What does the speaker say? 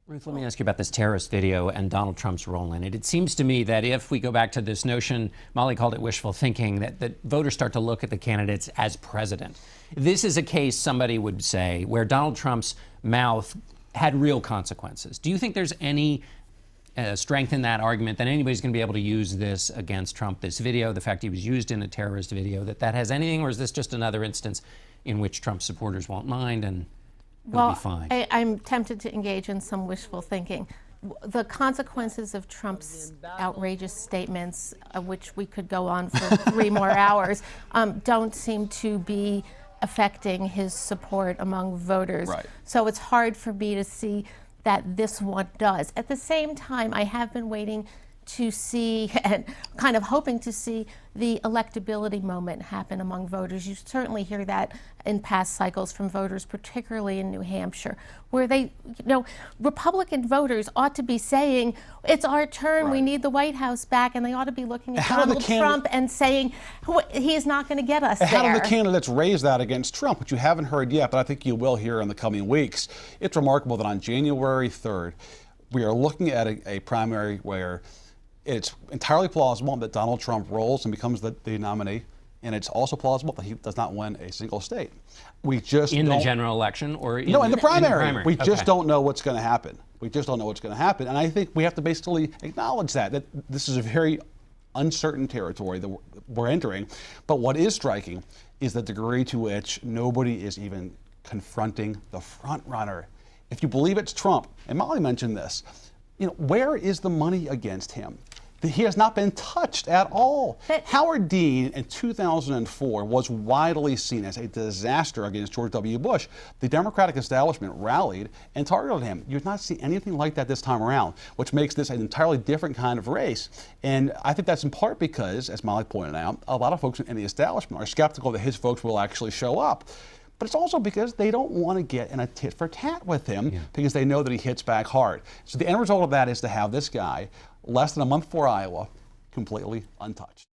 Ruth, let me ask you about this terrorist video and Donald Trump's role in it. It seems to me that if we go back to this notion, Molly called it wishful thinking, that voters start to look at the candidates as president. This is a case, somebody would say, where Donald Trump's mouth had real consequences. Do you think there's any strength in that argument that anybody's going to be able to use this against Trump, this video, the fact he was used in a terrorist video, that has anything, or is this just another instance in which Trump supporters won't mind and it'll be fine? I'm tempted to engage in some wishful thinking. The consequences of Trump's outrageous statements, which we could go on for 3 more hours, don't seem to be affecting his support among voters. Right. So it's hard for me to see that this one does. At the same time, I have been waiting to see and kind of hoping to see the electability moment happen among voters. You certainly hear that in past cycles from voters, particularly in New Hampshire, where they, Republican voters ought to be saying, it's our turn, we need the White House back, and they ought to be looking at Donald Trump and saying, he's not going to get us there. How do the candidates raise that against Trump, which you haven't heard yet, but I think you will hear in the coming weeks? It's remarkable that on January 3rd, we are looking at a primary where it's entirely plausible that Donald Trump rolls and becomes the nominee, and it's also plausible that he does not win a single state. We just in the general election, or in the primary. In the we just don't know what's going to happen. We just don't know what's going to happen, and I think we have to basically acknowledge that this is a very uncertain territory that we're entering. But what is striking is the degree to which nobody is even confronting the front runner. If you believe it's Trump, and Molly mentioned this, where is the money against him? He has not been touched at all. Howard Dean in 2004 was widely seen as a disaster against George W. Bush. The Democratic establishment rallied and targeted him. You do not see anything like that this time around, which makes this an entirely different kind of race. And I think that's in part because, as Molly pointed out, a lot of folks in the establishment are skeptical that his folks will actually show up. But it's also because they don't want to get in a tit-for-tat with him because they know that he hits back hard. So the end result of that is to have this guy, less than a month before Iowa, completely untouched.